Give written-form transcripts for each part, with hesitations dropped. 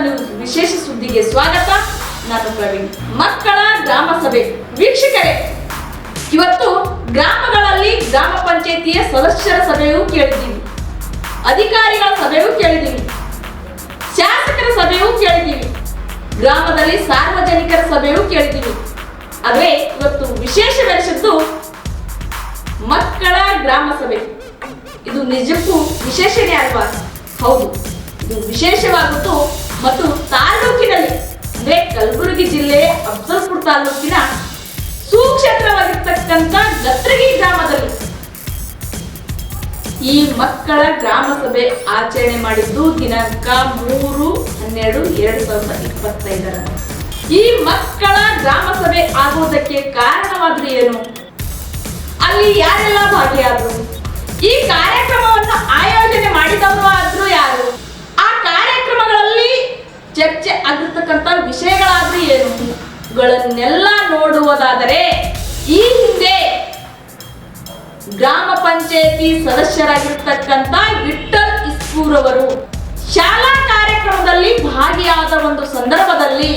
News ವಿಶೇಷ ಸುದ್ದಿಗೆ ಸ್ವಾಗತ. ನಾನು ಪ್ರವೀಣ್. ಮಕ್ಕಳ ಗ್ರಾಮ ಸಭೆ ವೀಕ್ಷಕರೇ, ಇವತ್ತು ಗ್ರಾಮಗಳಲ್ಲಿ ಗ್ರಾಮ ಪಂಚಾಯಿತಿಯ ಸದಸ್ಯರ ಸಭೆಯೂ ಕೇಳಿದ್ದೀವಿ, ಅಧಿಕಾರಿಗಳ ಸಭೆಯೂ ಕೇಳಿದ್ದೀವಿ, ಶಾಸಕರ ಸಭೆಯೂ ಕೇಳಿದ್ದೀವಿ, ಗ್ರಾಮದಲ್ಲಿ ಸಾರ್ವಜನಿಕರ ಸಭೆಯೂ ಕೇಳಿದ್ದೀವಿ. ಆದರೆ ಇವತ್ತು ವಿಶೇಷವೆನಿಸಿದ್ದು ಮಕ್ಕಳ ಗ್ರಾಮ ಸಭೆ. ಇದು ನಿಜಕ್ಕೂ ವಿಶೇಷನೇ ಅಲ್ವಾ? ಹೌದು, ಇದು ವಿಶೇಷವಾಗುತ್ತು. ಮತ್ತು ತಾಲೂಕಿನಲ್ಲಿ ಅಂದ್ರೆ ಕಲಬುರಗಿ ಜಿಲ್ಲೆಯ ಅಫಜಲ್ಪುರ ತಾಲೂಕಿನ ಸುಕ್ಷೇತ್ರವಾಗಿರ್ತಕ್ಕಂಥ ಗತ್ರಗಿ ಗ್ರಾಮದಲ್ಲಿ ಈ ಮಕ್ಕಳ ಗ್ರಾಮ ಸಭೆ ಆಚರಣೆ ಮಾಡಿದ್ದು ದಿನಾಂಕ 3/12/2025. ಈ ಮಕ್ಕಳ ಗ್ರಾಮ ಸಭೆ ಆಗುವುದಕ್ಕೆ ಕಾರಣವಾದ್ರೂ ಏನು? ಅಲ್ಲಿ ಯಾರೆಲ್ಲ ಭಾಗಿಯಾದರು? ಈ ಕಾರ್ಯಕ್ರಮವನ್ನು ಆಯೋಜನೆ ಮಾಡಿದವರು ಆದ್ರೂ ಯಾರು? ಆ ಕಾರ್ಯಕ್ರಮಗಳಲ್ಲಿ ಚರ್ಚೆ ಆಗಿರ್ತಕ್ಕಂಥ ವಿಷಯಗಳಾದ್ರೂ ಏನು ಗಳನ್ನೆಲ್ಲ ನೋಡುವುದಾದರೆ, ಈ ಹಿಂದೆ ಗ್ರಾಮ ಪಂಚಾಯಿತಿ ಸದಸ್ಯರಾಗಿರ್ತಕ್ಕಂಥ ವಿಠ್ಠಲ್ ಇಸ್ಪೂರ್ ಅವರು ಶಾಲಾ ಕಾರ್ಯಕ್ರಮದಲ್ಲಿ ಭಾಗಿಯಾದ ಒಂದು ಸಂದರ್ಭದಲ್ಲಿ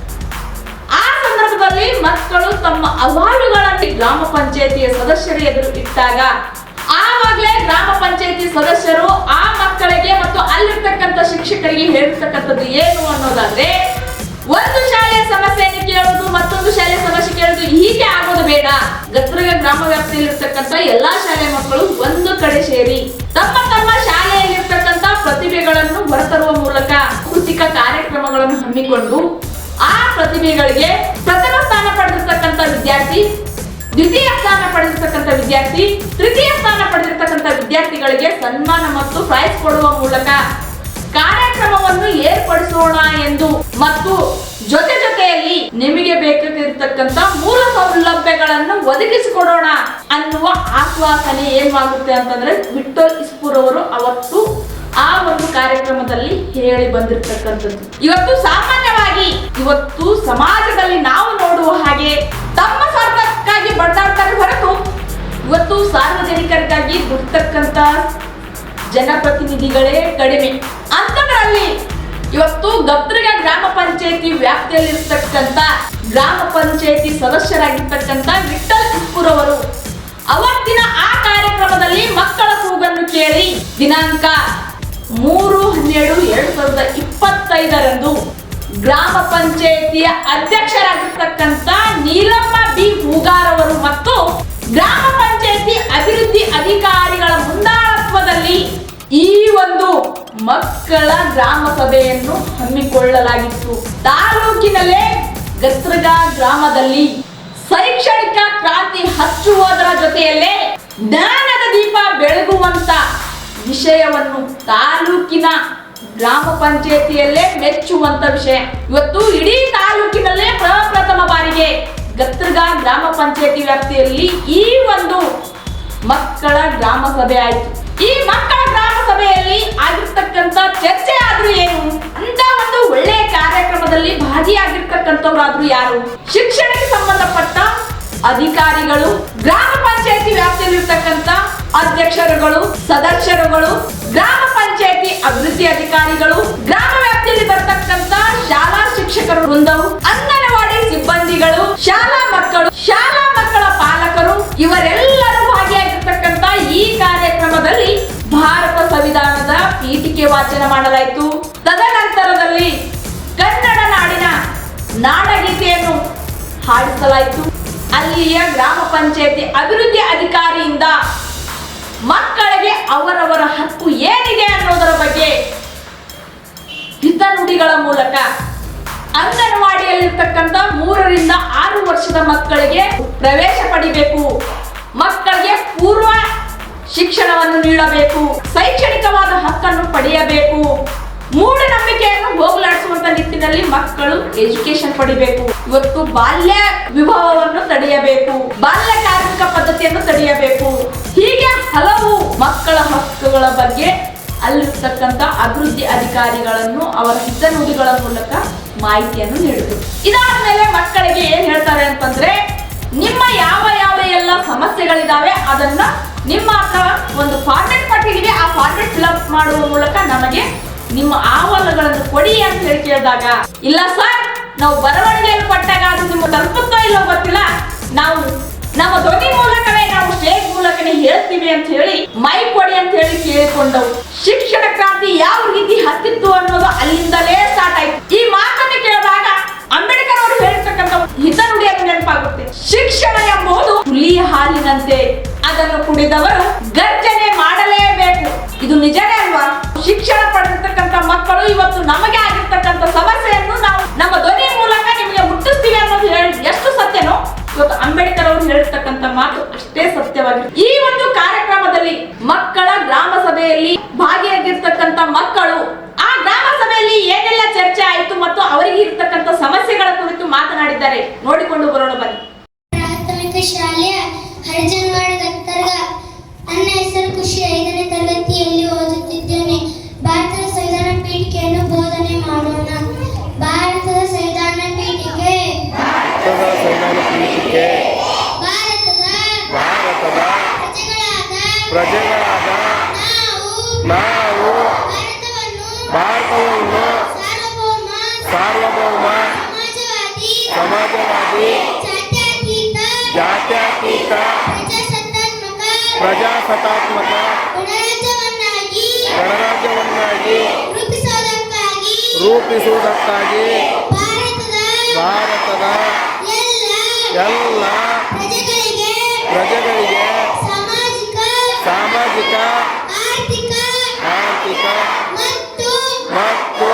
ಮಕ್ಕಳು ತಮ್ಮ ಅಹವಾಲುಗಳನ್ನು ಗ್ರಾಮ ಪಂಚಾಯಿತಿಯ ಸದಸ್ಯರ ಎದುರು ಇಟ್ಟಾಗ ಆವಾಗಲೇ ಗ್ರಾಮ ಪಂಚಾಯಿತಿ ಸದಸ್ಯರು ಆ ಮಕ್ಕಳಿಗೆ ಮತ್ತು ಅಲ್ಲಿರ್ತಕ್ಕಂಥ ಶಿಕ್ಷಕರಿಗೆ ಹೇಳಿರ್ತಕ್ಕಂಥದ್ದು ಏನು ಅನ್ನೋದಾದ್ರೆ, ಒಂದು ಶಾಲೆಯ ಸಮಸ್ಯೆಯನ್ನು ಕೇಳುವುದು, ಮತ್ತೊಂದು ಶಾಲೆಯ ಸಮಸ್ಯೆ ಕೇಳುವುದು ಹೀಗೆ ಆಗೋದು ಬೇಡ. ಗತ್ರಗ ಗ್ರಾಮ ವ್ಯಾಪ್ತಿಯಲ್ಲಿರ್ತಕ್ಕಂಥ ಎಲ್ಲಾ ಶಾಲೆಯ ಮಕ್ಕಳು ಒಂದು ಕಡೆ ಸೇರಿ ತಮ್ಮ ತಮ್ಮ ಶಾಲೆಯಲ್ಲಿರ್ತಕ್ಕಂಥ ಪ್ರತಿಭೆಗಳನ್ನು ಹೊರತರುವ ಮೂಲಕ ಸಾಂಸ್ಕೃತಿಕ ಕಾರ್ಯಕ್ರಮಗಳನ್ನು ಹಮ್ಮಿಕೊಂಡು ಆ ಪ್ರತಿಭೆಗಳಿಗೆ ಪ್ರಥಮ ಸ್ಥಾನ ಪಡೆದಿರ್ತಕ್ಕಂಥ ವಿದ್ಯಾರ್ಥಿ, ದ್ವಿತೀಯ ಸ್ಥಾನ ಪಡೆದಿರ್ತಕ್ಕಂಥ ವಿದ್ಯಾರ್ಥಿ, ತೃತೀಯ ಸ್ಥಾನ ಪಡೆದಿರ್ತಕ್ಕಂಥ ವಿದ್ಯಾರ್ಥಿಗಳಿಗೆ ಸನ್ಮಾನ ಮತ್ತು ಪ್ರೈಸ್ ಕೊಡುವ ಮೂಲಕ ಕಾರ್ಯಕ್ರಮವನ್ನು ಏರ್ಪಡಿಸೋಣ ಎಂದು ಮತ್ತು ಜೊತೆಯಲ್ಲಿ ನಿಮಗೆ ಬೇಕಾಗಿರ್ತಕ್ಕಂಥ ಮೂಲ ಸೌಲಭ್ಯಗಳನ್ನು ಒದಗಿಸಿಕೊಡೋಣ ಅನ್ನುವ ಆಶ್ವಾಸನೆ ಏನಾಗುತ್ತೆ ಅಂತಂದ್ರೆ ವಿಠ್ಠಲ್ ಇಸ್ಪೂರ್ ಅವರು ಅವತ್ತು ಆ ಒಂದು ಕಾರ್ಯಕ್ರಮದಲ್ಲಿ ಹೇಳಿ ಬಂದಿರತಕ್ಕಂಥದ್ದು. ಇವತ್ತು ಸಾಮಾನ್ಯವಾಗಿ ಸಮಾಜದಲ್ಲಿ ನಾವು ನೋಡುವ ಹಾಗೆ ತಮ್ಮ ಸ್ವಾರ್ಥಕ್ಕಾಗಿ ಬಡದಾಡ್ತಾರೆ ಹೊರತು ಇವತ್ತು ಸಾರ್ವಜನಿಕರಿಗಾಗಿ ದುಡ್ತಕ್ಕಂಥ ಜನಪ್ರತಿನಿಧಿಗಳೇ ಕಡಿಮೆ. ಅಂತದ್ರಲ್ಲಿ ಇವತ್ತು ಗತ್ರಗ ಗ್ರಾಮ ಪಂಚಾಯಿತಿ ವ್ಯಾಪ್ತಿಯಲ್ಲಿರ್ತಕ್ಕಂಥ ಗ್ರಾಮ ಪಂಚಾಯಿತಿ ಸದಸ್ಯರಾಗಿರ್ತಕ್ಕಂಥ ವಿಠ್ಠಲ್ ಇಸ್ಪೂರ್ ಅವರು ಅವತ್ತಿನ ಆ ಕಾರ್ಯಕ್ರಮದಲ್ಲಿ ಮಕ್ಕಳ ಕೂಗನ್ನು ಕೇಳಿ ದಿನಾಂಕ 3/12/2025 ಗ್ರಾಮ ಪಂಚಾಯಿತಿಯ ಅಧ್ಯಕ್ಷರಾಗಿರ್ತಕ್ಕಂಥ ನೀಲಮ್ಮ ಬಿ ಹೂಗಾರ್ ಅವರು ಮತ್ತು ಗ್ರಾಮ ಪಂಚಾಯಿತಿ ಅಭಿವೃದ್ಧಿ ಅಧಿಕಾರಿಗಳ ಮುಂದಾಳತ್ವದಲ್ಲಿ ಈ ಒಂದು ಮಕ್ಕಳ ಗ್ರಾಮ ಸಭೆಯನ್ನು ಹಮ್ಮಿಕೊಳ್ಳಲಾಗಿತ್ತು. ತಾಲೂಕಿನಲ್ಲೇ ಗತ್ರಗ ಗ್ರಾಮದಲ್ಲಿ ಶೈಕ್ಷಣಿಕ ಕ್ರಾಂತಿ ಹಚ್ಚುವುದರ ಜೊತೆಯಲ್ಲೇ ಜ್ಞಾನದ ದೀಪ ಬೆಳಗುವಂತ ವಿಷಯವನ್ನು ತಾಲೂಕಿನ ಗ್ರಾಮ ಪಂಚಾಯಿತಿಯಲ್ಲೇ ಮೆಚ್ಚುವಂತ ವಿಷಯ. ಇವತ್ತು ಇಡೀ ತಾಲೂಕಿನಲ್ಲೇ ಪ್ರಪ್ರಥಮ ಬಾರಿಗೆ ಗತ್ರಗ ಗ್ರಾಮ ಪಂಚಾಯಿತಿ ವ್ಯಾಪ್ತಿಯಲ್ಲಿ ಈ ಒಂದು ಮಕ್ಕಳ ಗ್ರಾಮ ಸಭೆ ಆಯಿತು. ಈ ಮಕ್ಕಳ ಗ್ರಾಮ ಸಭೆಯಲ್ಲಿ ಆಗಿರ್ತಕ್ಕಂಥ ಚರ್ಚೆ ಆದ್ರೂ ಏನು? ಅಂತ ಒಂದು ಒಳ್ಳೆಯ ಕಾರ್ಯಕ್ರಮದಲ್ಲಿ ಭಾಗಿಯಾಗಿರ್ತಕ್ಕಂಥವ್ರಾದ್ರೂ ಯಾರು? ಶಿಕ್ಷಣಕ್ಕೆ ಸಂಬಂಧಪಟ್ಟ ಅಧಿಕಾರಿಗಳು, ಗ್ರಾಮ ಪಂಚಾಯಿತಿ ವ್ಯಾಪ್ತಿಯಲ್ಲಿರ್ತಕ್ಕಂಥ ಅಧ್ಯಕ್ಷರುಗಳು, ಸದಸ್ಯರುಗಳು, ಗ್ರಾಮ ಪಂಚಾಯಿತಿ ಅಭಿವೃದ್ಧಿ ಅಧಿಕಾರಿಗಳು, ಗ್ರಾಮ ವ್ಯಾಪ್ತಿಯಲ್ಲಿ ಬರ್ತಕ್ಕಂಥ ಶಾಲಾ ಶಿಕ್ಷಕರ ವೃಂದವು, ಅಂಗನವಾಡಿ ಸಿಬ್ಬಂದಿಗಳು, ಶಾಲಾ ಮಕ್ಕಳ ಪಾಲಕರು ಇವರೆಲ್ಲರೂ ಭಾಗಿಯಾಗಿರ್ತಕ್ಕಂಥ ಈ ಕಾರ್ಯಕ್ರಮದಲ್ಲಿ ಭಾರತ ಸಂವಿಧಾನದ ಪೀಠಿಕೆ ವಾಚನ ಮಾಡಲಾಯಿತು. ತದನಂತರದಲ್ಲಿ ಕನ್ನಡ ನಾಡಿನ ನಾಡಗೀತೆಯನ್ನು ಹಾಡಿಸಲಾಯಿತು. ಅಲ್ಲಿಯ ಗ್ರಾಮ ಪಂಚಾಯಿತಿ ಅಭಿವೃದ್ಧಿ ಅಧಿಕಾರಿಯಿಂದ ಮಕ್ಕಳಿಗೆ ಅವರವರ ಹಕ್ಕು ಏನಿದೆ ಅನ್ನೋದರ ಬಗ್ಗೆ ಹಿತನುಡಿಗಳ ಮೂಲಕ ಅಂಗನವಾಡಿಯಲ್ಲಿರ್ತಕ್ಕಂಥ 3ರಿಂದ 6 ವರ್ಷದ ಮಕ್ಕಳಿಗೆ ಪ್ರವೇಶ ಪಡಿಬೇಕು, ಮಕ್ಕಳಿಗೆ ಪೂರ್ವ ಶಿಕ್ಷಣವನ್ನು ನೀಡಬೇಕು, ಶೈಕ್ಷಣಿಕವಾದ ಹಕ್ಕನ್ನು ಪಡೆಯಬೇಕು, ಮೂಢನಂಬಿಕೆಯನ್ನು ಹೋಗಲಾಡಿಸುವಂತ ನಿಟ್ಟಿನಲ್ಲಿ ಮಕ್ಕಳು ಎಜುಕೇಶನ್ ಪಡಿಬೇಕು. ಇವತ್ತು ಬಾಲ್ಯ ವಿವಾಹವನ್ನು ತಡೆಯಬೇಕು, ಬಾಲ್ಯ ಕಾರ್ಮಿಕ ಪದ್ಧತಿಯನ್ನು ತಡೆಯಬೇಕು. ಹೀಗೆ ಹಲವು ಮಕ್ಕಳ ಹಕ್ಕುಗಳ ಬಗ್ಗೆ ಅಲ್ಲಿರ್ತಕ್ಕಂಥ ಅಭಿವೃದ್ಧಿ ಅಧಿಕಾರಿಗಳನ್ನು ಅವರ ಹಿತನುಡಿಗಳ ಮೂಲಕ ಮಾಹಿತಿಯನ್ನು ನೀಡಿದರು. ಇದಾದ್ಮೇಲೆ ಮಕ್ಕಳಿಗೆ ಏನ್ ಹೇಳ್ತಾರೆ ಅಂತಂದ್ರೆ, ನಿಮ್ಮ ಯಾವ ಎಲ್ಲ ಸಮಸ್ಯೆಗಳಿದಾವೆ ಅದನ್ನ ನಿಮ್ಮ ಹತ್ರ ಒಂದು ಫಾರ್ಮೆಟ್ ಕೊಟ್ಟಿದ್ದೀವಿ, ಆ ಫಾರ್ಮೆಟ್ ಫಿಲ್ ಅಪ್ ಮಾಡುವ ಮೂಲಕ ನಮಗೆ ನಿಮ್ಮ ಅಹವಾಲುಗಳನ್ನು ಕೊಡಿ ಅಂತ ಹೇಳಿ ಕೇಳಿದಾಗ, ಇಲ್ಲ ಸರ್, ನಾವು ಬರವಣಿಗೆಯಲ್ಲಿ ಕೊಟ್ಟಾಗ ಅದು ನಿಮ್ಗೆ ತಲುಪುತ್ತೋ ಇಲ್ಲೋ ಗೊತ್ತಿಲ್ಲ, ನಾವು ನಮ್ಮ ಧ್ವನಿ ಮೂಲಕವೇ, ನಾವು ಸ್ಟೇಜ್ ಮೂಲಕನೇ ಹೇಳ್ತೀವಿ ಅಂತ ಹೇಳಿ ಮೈ ಕೊಡಿ ಅಂತ ಹೇಳಿ ಕೇಳಿಕೊಂಡವು. ಶಿಕ್ಷಣ ಕ್ರಾಂತಿ ಯಾವ ರೀತಿ ಹತ್ತಿತ್ತು ಅನ್ನೋದು ಅಲ್ಲಿಂದಲೇ ಸ್ಟಾರ್ಟ್ ಆಯ್ತು. ಈ ಮಾತನ್ನು ಕೇಳಿದಾಗ ಅಂಬೇಡ್ಕರ್ ಅವರು ಹೇಳಿರ್ತಕ್ಕಂಥ ಹಿತನುಡಿಯನ್ನು ನೆನಪಾಗುತ್ತೆ. ಶಿಕ್ಷಣ ಎಂಬುದು ಹುಲಿಯ ಹಾಲಿನಂತೆ, ಅದನ್ನು ಕುಡಿದವರು ಗರ್ಜನೆ ಮಾಡಲೇಬೇಕು. ಇದು ನಿಜನೇ ಅಲ್ವಾ? ಶಿಕ್ಷಣ ಪಡೆದಿರ್ತಕ್ಕಂಥ ಮಕ್ಕಳು ಇವತ್ತು ನಮಗೆ ಆಗಿರ್ತಕ್ಕಂಥ ಸಮಸ್ಯೆಯನ್ನು ನಾವು ನಮ್ಮ ಧ್ವನಿ ಮೂಲಕ ನಿಮಗೆ ಮುಟ್ಟಿಸ್ತೀವಿ ಅನ್ನೋದು ಎಷ್ಟು ಸತ್ಯನೋ, ಇವತ್ತು ಅಂಬೇಡ್ಕರ್ ಅವರು ಹೇಳಿರ್ತಕ್ಕಂಥ ಮಾತು ಅಷ್ಟೇ ಸತ್ಯವಾಗಿದೆ. ಈ ಒಂದು ಕಾರ್ಯಕ್ರಮದಲ್ಲಿ ಮಕ್ಕಳ ಗ್ರಾಮ ಸಭೆಯಲ್ಲಿ ಭಾಗಿಯಾಗಿರ್ತಕ್ಕಂಥ ಮಕ್ಕಳು ಆ ಗ್ರಾಮ ಸಭೆಯಲ್ಲಿ ಏನೆಲ್ಲ ಚರ್ಚೆ ಆಯಿತು ಮತ್ತು ಅವರಿಗೆ ಇರ್ತಕ್ಕಂಥ ಸಮಸ್ಯೆಗಳ ಕುರಿತು ಮಾತನಾಡಿದ್ದಾರೆ. ನೋಡಿಕೊಂಡು ಬರೋಣ ಬನ್ನಿ. ಪ್ರಾಥಮಿಕ ಶಾಲೆಯ ಹರಿಜನವಾಡ ಗತ್ತರ್ಗ. ನನ್ನ ಹೆಸರು ಖುಷಿ. 5ನೇ ತರಗತಿಯಲ್ಲಿ ಓದುತ್ತಿದ್ದೇನೆ. ಭಾರತದ ಸಂವಿಧಾನ ಪೀಠಿಕೆಯನ್ನು ಬೋಧನೆ ಮಾಡೋಣ. ಭಾರತದ ಸಂವಿಧಾನ ಪೀಠಿಕೆ ಭಾರತದ ಪ್ರಜೆಗಳಾದ ನಾವು ಭಾರತವನ್ನು ಸಾರ್ವಭೌಮ ಸಮಾಜವಾದಿ ಜಾತ್ಯತೀತ ಪ್ರಜಾಸತ್ತಾತ್ಮಕ ಗಣರಾಜ್ಯವನ್ನಾಗಿ ರೂಪಿಸುವುದಕ್ಕಾಗಿ ಭಾರತದ ಎಲ್ಲ ಪ್ರಜೆಗಳಿಗೆ ಸಾಮಾಜಿಕ ಆರ್ಥಿಕ ಮತ್ತು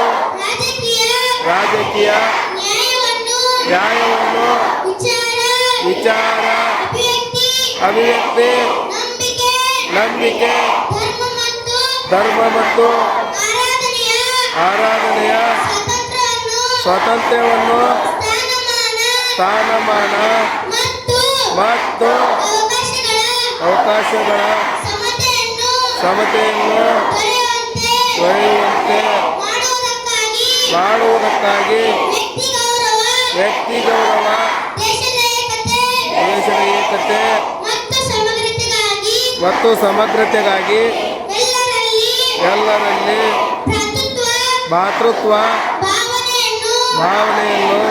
ರಾಜಕೀಯ ನ್ಯಾಯವನ್ನು ವಿಚಾರ ಅಭಿವ್ಯಕ್ತಿ ನಂಬಿಕೆ ಧರ್ಮ ಮತ್ತು ಆರಾಧನೆಯ ಸ್ವಾತಂತ್ರ್ಯವನ್ನು ಸ್ಥಾನಮಾನ ಮತ್ತು ಅವಕಾಶಗಳ ಸಮತೆಯನ್ನು ದೊರೆಯುವಂತೆ ಮಾಡುವುದಕ್ಕಾಗಿ ವ್ಯಕ್ತಿ ಗೌರವ, ದೇಶದ ಏಕತೆ ಮತ್ತು ಸಮಗ್ರತೆಗಾಗಿ ಎಲ್ಲರಲ್ಲಿ ಭಾತೃತ್ವ ಭಾವನೆಯನ್ನು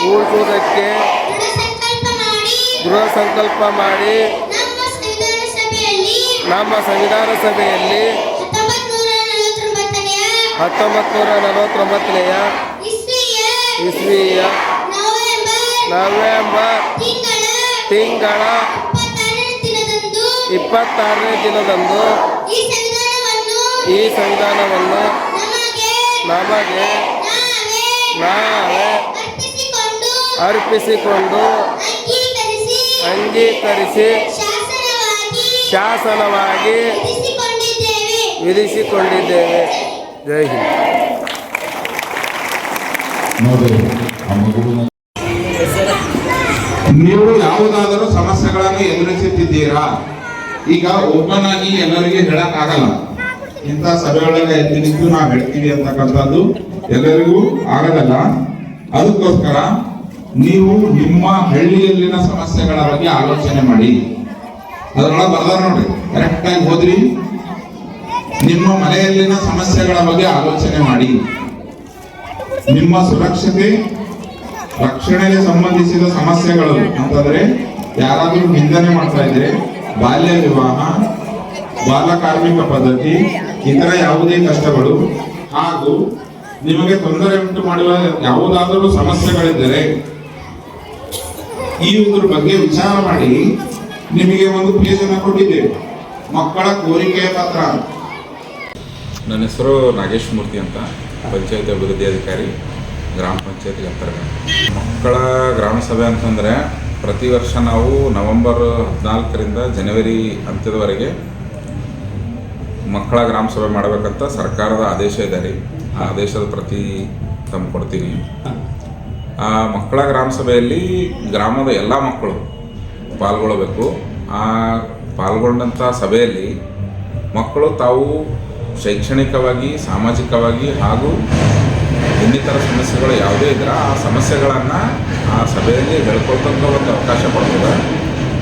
ಮೂಡಿಸುವುದಕ್ಕೆ ದೃಢ ಸಂಕಲ್ಪ ಮಾಡಿ ನಮ್ಮ ಸಂವಿಧಾನ ಸಭೆಯಲ್ಲಿ 1949ನೇ ಇಸ್ವಿಯ ನವೆಂಬರ್ ತಿಂಗಳ 26ನೇ ದಿನದಂದು ಈ ಸಂವಿಧಾನವನ್ನು ನಮಗೆ ನಾವೇ ಅರ್ಪಿಸಿಕೊಂಡು ಅಂಗೀಕರಿಸಿ ಶಾಸನವಾಗಿ ವಿಧಿಸಿಕೊಂಡಿದ್ದೇವೆ. ಜೈ ಹಿಂದ್. ನೀವು ಯಾವುದಾದರೂ ಸಮಸ್ಯೆಗಳನ್ನು ಎದುರಿಸುತ್ತಿದ್ದೀರಾ? ಈಗ ಓಪನ್ ಆಗಿ ಎಲ್ಲರಿಗೆ ಹೇಳಕ್ ಆಗಲ್ಲ. ಇಂಥ ಸಭೆಯೊಳಗೆ ಎದ್ದು ನಿಂತು ನಾವು ಹೇಳ್ತೀವಿ ಅಂತಕ್ಕಂಥದ್ದು ಎಲ್ಲರಿಗೂ ಆಗಲ್ಲ. ಅದಕ್ಕೋಸ್ಕರ ನೀವು ನಿಮ್ಮ ಹಳ್ಳಿಯಲ್ಲಿನ ಸಮಸ್ಯೆಗಳ ಬಗ್ಗೆ ಆಲೋಚನೆ ಮಾಡಿ. ಅದರೊಳಗೆ ಬರ್ದಾರ ನೋಡ್ರಿ, ಕರೆಕ್ಟ್ ಆಗಿ ಹೋದ್ರಿ. ನಿಮ್ಮ ಮನೆಯಲ್ಲಿನ ಸಮಸ್ಯೆಗಳ ಬಗ್ಗೆ ಆಲೋಚನೆ ಮಾಡಿ. ನಿಮ್ಮ ಸುರಕ್ಷತೆ ರಕ್ಷಣೆಗೆ ಸಂಬಂಧಿಸಿದ ಸಮಸ್ಯೆಗಳು ಅಂತಂದ್ರೆ ಯಾರಾದರೂ ನಿಂದನೆ ಮಾಡ್ತಾ ಇದ್ರೆ ಬಾಲ್ಯ ವಿವಾಹ, ಬಾಲ ಕಾರ್ಮಿಕ ಪದ್ಧತಿ, ಇತರ ಯಾವುದೇ ಕಷ್ಟಗಳು ಹಾಗೂ ನಿಮಗೆ ತೊಂದರೆ ಉಂಟು ಮಾಡುವ ಯಾವುದಾದರೂ ಸಮಸ್ಯೆಗಳಿದ್ದರೆ ಈ ಇದ್ರ ಬಗ್ಗೆ ವಿಚಾರ ಮಾಡಿ. ನಿಮಗೆ ಒಂದು ಪೇಜ್ ಅನ್ನು ಕೊಟ್ಟಿದ್ದೇವೆ, ಮಕ್ಕಳ ಕೋರಿಕೆಯ ಪತ್ರ. ನನ್ನ ಹೆಸರು ನಾಗೇಶ್ ಮೂರ್ತಿ ಅಂತ, ಪಂಚಾಯತ್ ಅಭಿವೃದ್ಧಿ ಅಧಿಕಾರಿ, ಗ್ರಾಮ ಪಂಚಾಯತ್ ಗತ್ತರ್ಗ. ಮಕ್ಕಳ ಗ್ರಾಮ ಸಭೆ ಅಂತಂದರೆ ಪ್ರತಿ ವರ್ಷ ನಾವು ನವೆಂಬರ್ 14ರಿಂದ ಜನವರಿ ಅಂತ್ಯದವರೆಗೆ ಮಕ್ಕಳ ಗ್ರಾಮ ಸಭೆ ಮಾಡಬೇಕಂತ ಸರ್ಕಾರದ ಆದೇಶ ಇದೆ ರೀ. ಆ ಆದೇಶದ ಪ್ರತಿ ತಮ್ಮ ಕೊಡ್ತೀನಿ. ಆ ಮಕ್ಕಳ ಗ್ರಾಮ ಸಭೆಯಲ್ಲಿ ಗ್ರಾಮದ ಎಲ್ಲ ಮಕ್ಕಳು ಪಾಲ್ಗೊಳ್ಳಬೇಕು. ಆ ಪಾಲ್ಗೊಂಡಂಥ ಸಭೆಯಲ್ಲಿ ಮಕ್ಕಳು ತಾವು ಶೈಕ್ಷಣಿಕವಾಗಿ, ಸಾಮಾಜಿಕವಾಗಿ ಹಾಗೂ ಇನ್ನಿತರ ಸಮಸ್ಯೆಗಳು ಯಾವುದೇ ಇದ್ರೆ ಆ ಸಮಸ್ಯೆಗಳನ್ನು ಆ ಸಭೆಯಲ್ಲಿ ಹೇಳ್ಕೊಳ್ತಕ್ಕ ಒಂದು ಅವಕಾಶ ಕೊಡ್ತದೆ.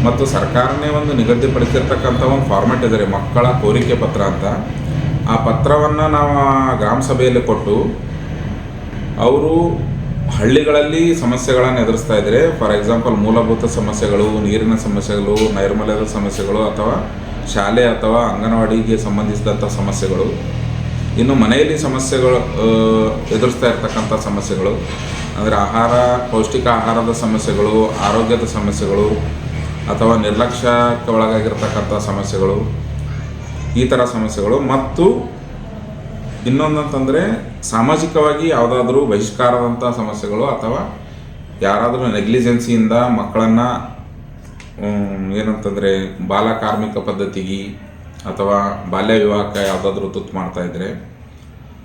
ಮತ್ತು ಸರ್ಕಾರನೇ ಒಂದು ನಿಗದಿಪಡಿಸಿರ್ತಕ್ಕಂಥ ಒಂದು ಫಾರ್ಮೆಟ್ ಇದೆ ರೀ, ಮಕ್ಕಳ ಕೋರಿಕೆ ಪತ್ರ ಅಂತ. ಆ ಪತ್ರವನ್ನು ನಾವು ಗ್ರಾಮ ಸಭೆಯಲ್ಲಿ ಕೊಟ್ಟು ಅವರು ಹಳ್ಳಿಗಳಲ್ಲಿ ಸಮಸ್ಯೆಗಳನ್ನು ಎದುರಿಸ್ತಾ ಇದ್ದರೆ, ಫಾರ್ ಎಕ್ಸಾಂಪಲ್ ಮೂಲಭೂತ ಸಮಸ್ಯೆಗಳು, ನೀರಿನ ಸಮಸ್ಯೆಗಳು, ನೈರ್ಮಲ್ಯದ ಸಮಸ್ಯೆಗಳು, ಅಥವಾ ಶಾಲೆ ಅಥವಾ ಅಂಗನವಾಡಿಗೆ ಸಂಬಂಧಿಸಿದಂಥ ಸಮಸ್ಯೆಗಳು, ಇನ್ನು ಮನೆಯಲ್ಲಿ ಸಮಸ್ಯೆಗಳು ಎದುರಿಸ್ತಾ ಇರ್ತಕ್ಕಂಥ ಸಮಸ್ಯೆಗಳು ಅಂದರೆ ಪೌಷ್ಟಿಕ ಆಹಾರದ ಸಮಸ್ಯೆಗಳು, ಆರೋಗ್ಯದ ಸಮಸ್ಯೆಗಳು, ಅಥವಾ ನಿರ್ಲಕ್ಷ್ಯಕ್ಕೆ ಒಳಗಾಗಿರ್ತಕ್ಕಂಥ ಸಮಸ್ಯೆಗಳು, ಈ ಥರ ಸಮಸ್ಯೆಗಳು. ಮತ್ತು ಇನ್ನೊಂದಂತಂದರೆ ಸಾಮಾಜಿಕವಾಗಿ ಯಾವುದಾದ್ರೂ ಬಹಿಷ್ಕಾರದಂಥ ಸಮಸ್ಯೆಗಳು, ಅಥವಾ ಯಾರಾದರೂ ನೆಗ್ಲಿಜೆನ್ಸಿಯಿಂದ ಮಕ್ಕಳನ್ನು ಏನಂತಂದರೆ ಬಾಲ ಕಾರ್ಮಿಕ ಪದ್ಧತಿಗೆ ಅಥವಾ ಬಾಲ್ಯ ವಿವಾಹಕ್ಕೆ ಯಾವುದಾದ್ರೂ ತುತ್ತು ಮಾಡ್ತಾಯಿದ್ರೆ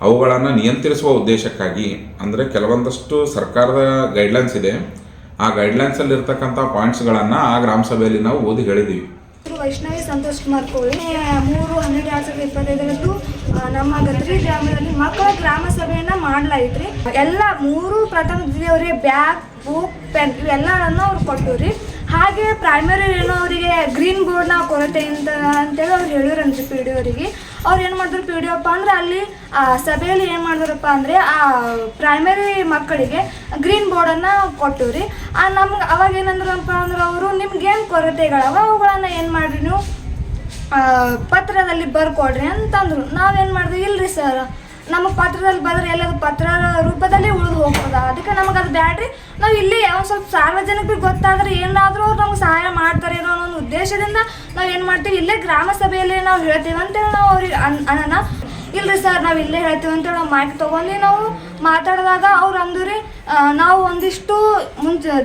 ಅವುಗಳನ್ನು ನಿಯಂತ್ರಿಸುವ ಉದ್ದೇಶಕ್ಕಾಗಿ, ಅಂದರೆ ಕೆಲವೊಂದಷ್ಟು ಸರ್ಕಾರದ ಗೈಡ್ಲೈನ್ಸ್ ಇದೆ, ಆ ಗೈಡ್ಲೈನ್ಸಲ್ಲಿರ್ತಕ್ಕಂಥ ಪಾಯಿಂಟ್ಸ್ಗಳನ್ನು ಆ ಗ್ರಾಮ ಸಭೆಯಲ್ಲಿ ನಾವು ಓದಿ ಹೇಳಿದ್ದೀವಿ. ವೈಷ್ಣವಿ ಸಂತೋಷ್ ಕುಮಾರ್ ಕೋಳಿ 3/12/2025 ನಮ್ಮ ಗದ್ರಿ ಗ್ರಾಮದಲ್ಲಿ ಮಕ್ಕಳ ಗ್ರಾಮ ಸಭೆಯನ್ನ ಮಾಡಲಾಯಿತ್ರಿ. ಎಲ್ಲ 3 ಪ್ರಥಮ ದ್ವಿತೀಯವರಿಗೆ ಬ್ಯಾಗ್, ಬುಕ್, ಪೆನ್ ಇವೆಲ್ಲವನ್ನು ಅವ್ರು ಕೊಟ್ಟವ್ರಿ. ಹಾಗೆ ಪ್ರೈಮರಿ ಏನೋ ಅವರಿಗೆ ಗ್ರೀನ್ ಬೋರ್ಡ್ನ ಕೊರತೆ ಅಂತೇಳಿ ಅವ್ರು ಹೇಳಿದ್ರಂತೆ ಪಿ ಡಿ ಅವರಿಗೆ. ಅವ್ರು ಏನು ಮಾಡಿದ್ರು ಪಿ ಡಿ ಒಪ್ಪ ಅಂದ್ರೆ ಅಲ್ಲಿ ಸಭೆಯಲ್ಲಿ ಏನು ಮಾಡಿದ್ರಪ್ಪ ಅಂದರೆ ಆ ಪ್ರೈಮರಿ ಮಕ್ಕಳಿಗೆ ಗ್ರೀನ್ ಬೋರ್ಡನ್ನು ಕೊಟ್ಟವ್ರಿ. ನಮ್ಗೆ ಅವಾಗ ಏನಂದ್ರಪ್ಪ ಅಂದ್ರೆ ಅವರು ನಿಮ್ಗೇನು ಕೊರತೆಗಳವ ಅವುಗಳನ್ನು ಏನು ಮಾಡಿರಿ ನೀವು ಪತ್ರದಲ್ಲಿ ಬರ್ಕೊಡ್ರಿ ಅಂತಂದ್ರು. ನಾವೇನು ಮಾಡಿದ್ವಿ, ಇಲ್ರಿ ಸರ್ ನಮಗೆ ಪತ್ರದಲ್ಲಿ ಬರೆದ್ರೆ ಎಲ್ಲದು ಪತ್ರ ರೂಪದಲ್ಲಿ ಉಳಿದು ಹೋಗ್ತದ, ಅದಕ್ಕೆ ನಮಗೆ ಅದು ಬ್ಯಾಡ್ರಿ, ನಾವು ಇಲ್ಲಿ ಒಂದು ಸ್ವಲ್ಪ ಸಾರ್ವಜನಿಕರಿಗೆ ಗೊತ್ತಾದ್ರೆ ಏನಾದರೂ ಅವ್ರು ನಮ್ಗೆ ಸಹಾಯ ಮಾಡ್ತಾರೆ ಅನ್ನೋ ಒಂದು ಉದ್ದೇಶದಿಂದ ನಾವು ಏನು ಮಾಡ್ತೀವಿ, ಇಲ್ಲೇ ಗ್ರಾಮ ಸಭೆಯಲ್ಲಿ ನಾವು ಹೇಳ್ತೀವಿ ಅಂತೇಳಿ ನಾವು ಅವ್ರಿಗೆ ಅನ್ನೋಣ. ಇಲ್ರಿ ಸರ್ ನಾವು ಇಲ್ಲೇ ಹೇಳ್ತೀವಿ ಅಂತೇಳಿ ನಾವು ಮಾಹಿತಿ ತೊಗೊಂಡು ನಾವು ಮಾತಾಡಿದಾಗ ಅವ್ರು ಅಂದ್ರಿ ನಾವು ಒಂದಿಷ್ಟು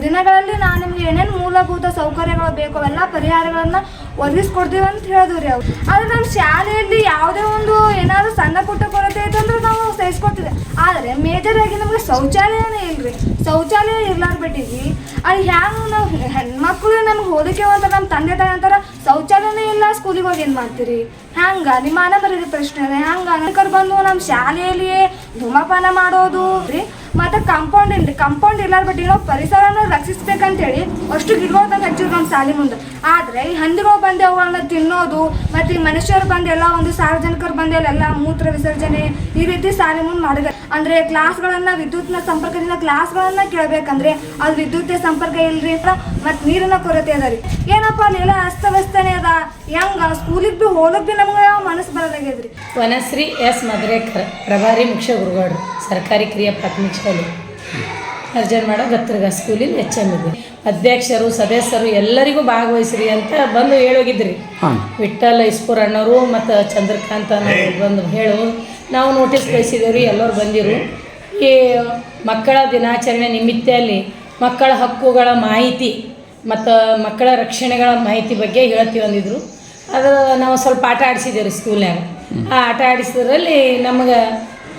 ದಿನಗಳಲ್ಲಿ ನಾನು ನಿಮ್ಗೆ ಏನೇನು ಮೂಲಭೂತ ಸೌಕರ್ಯಗಳು ಬೇಕು ಅವೆಲ್ಲ ಪರಿಹಾರಗಳನ್ನು ಒದಗಿಸ್ಕೊಡ್ತೀವಿ ಅಂತ ಹೇಳಿದ್ವಿ ರೀ ಅವ್ರು. ಆದರೆ ನಮ್ಮ ಶಾಲೆಯಲ್ಲಿ ಯಾವುದೇ ಒಂದು ಏನಾದರೂ ಸಣ್ಣ ಪುಟ್ಟ ಕೊರತೆ ಐತೆ ಅಂದ್ರೆ ನಾವು ಸಹಿಸ್ಕೊಡ್ತೀವಿ. ಆದರೆ ಮೇಜರ್ ಆಗಿ ನಮಗೆ ಶೌಚಾಲಯನೇ ಇಲ್ರಿ. ಶೌಚಾಲಯ ಇರ್ಲಾರ್ಬಿಟ್ಟಿದ್ವಿ ಅದು ಹ್ಯಾಂಗೆ ನಾವು ಹೆಣ್ಮಕ್ಳು ನಮ್ಗೆ ಓದಕ್ಕೆ ಅಂತ ನಮ್ಮ ತಂದೆ ತಾಯಿ ಅಂತಾರೆ ಶೌಚಾಲಯನೇ ಇಲ್ಲ, ಸ್ಕೂಲಿಗೆ ಹೋಗಿ ಏನು ಮಾಡ್ತೀರಿ? ಹ್ಯಾಂಗ ನಿಮ್ಮ ಮರ್ಯಾದೆ ಪ್ರಶ್ನೆ ಇದೆ. ಹ್ಯಾಂಗ ಅನೇಕರು ಬಂದು ನಮ್ಮ ಶಾಲೆಯಲ್ಲಿಯೇ ಧೂಮಪಾನ ಮಾಡೋದು ರೀ. ಮತ್ತು ಕಂಪೌಂಡ್ ಇರ್ಲಾರ್ಬಿಟ್ಟು ನಾವು ಪರಿಸರನ ರಕ್ಷಿಸ್ಬೇಕಂತೇಳಿ ಅಷ್ಟು ಗಿಡಗಳು ತಂದು ಹಚ್ಚಿದ್ರು ನಮ್ಮ ಶಾಲೆ ಮುಂದೆ. ಆದರೆ ಈ ಹಂದಿಗಳು ಬಂದು ಅವುಗಳನ್ನ ತಿನ್ನೋದು, ಮತ್ತು ಈ ಮನುಷ್ಯರು ಬಂದು ಎಲ್ಲ ಒಂದು ಸಾರ್ವಜನಿಕರು ಬಂದು ಅಲ್ಲೆಲ್ಲ ಮೂತ್ರ ವಿಸರ್ಜನೆ ಈ ರೀತಿ ಶಾಲೆ ಮುಂದೆ ಮಾಡಿದ್ದಾರೆ. ಅಂದರೆ ಕ್ಲಾಸ್ಗಳನ್ನು ವಿದ್ಯುತ್ನ ಸಂಪರ್ಕದಿಂದ ಕ್ಲಾಸ್ಗಳನ್ನು ಕೇಳಬೇಕಂದ್ರೆ ಅದು ವಿದ್ಯುತ್ ಸಂಪರ್ಕ ಇಲ್ರಿ, ಮತ್ತು ನೀರಿನ ಕೊರತೆ ಅದ ರೀ. ಏನಪ್ಪ ಅಲ್ಲೆಲ್ಲ ಅಸ್ತವ್ಯಸ್ತನೇ ಅದ, ಹೆಂಗ ಸ್ಕೂಲಿಗೆ ಭೀ ಹೋಗಕ್ಕೆ ಭೀ ನಮ್ಗೆ ಯಾವ ಮನಸ್ಸು ಬರೋದಾಗ್ಯದ್ರಿ. ವನಶ್ರೀ ಎಸ್ ಮದ್ರೇಕರ್, ಪ್ರಭಾರಿ ಮುಖ್ಯ ಗುರುಗಳು, ಸರ್ಕಾರಿ ಕಿರಿಯ ಪ್ರಾಥಮಿಕ ಶಾಲೆ ಅರ್ಜನ್ವಾಡ ಗತ್ತರ್ಗ ಸ್ಕೂಲಿನ HM ಇದೆ. ಅಧ್ಯಕ್ಷರು ಸದಸ್ಯರು ಎಲ್ಲರಿಗೂ ಭಾಗವಹಿಸ್ರಿ ಅಂತ ಬಂದು ಹೇಳೋಗಿದ್ರಿ. ವಿಠ್ಠಲ್ ಇಸ್ಪೂರ್ ಅಣ್ಣವರು ಮತ್ತು ಚಂದ್ರಕಾಂತ್ ಅನ್ನೋರು ಬಂದು ಹೇಳು ನಾವು ನೋಟಿಸ್ ಕಳಿಸಿದೇವ್ರಿ, ಎಲ್ಲರೂ ಬಂದಿರು. ಈ ಮಕ್ಕಳ ದಿನಾಚರಣೆ ನಿಮಿತ್ತಲ್ಲಿ ಮಕ್ಕಳ ಹಕ್ಕುಗಳ ಮಾಹಿತಿ ಮತ್ತು ಮಕ್ಕಳ ರಕ್ಷಣೆಗಳ ಮಾಹಿತಿ ಬಗ್ಗೆ ಹೇಳ್ತೀವಿ ಅಂದಿದ್ರು. ಅದು ನಾವು ಸ್ವಲ್ಪ ಆಟ ಆಡಿಸಿದ್ದೇವೆ ರೀ ಸ್ಕೂಲ್ನಾಗ. ಆ ಆಟ ಆಡಿಸಿದ್ರಲ್ಲಿ ನಮಗೆ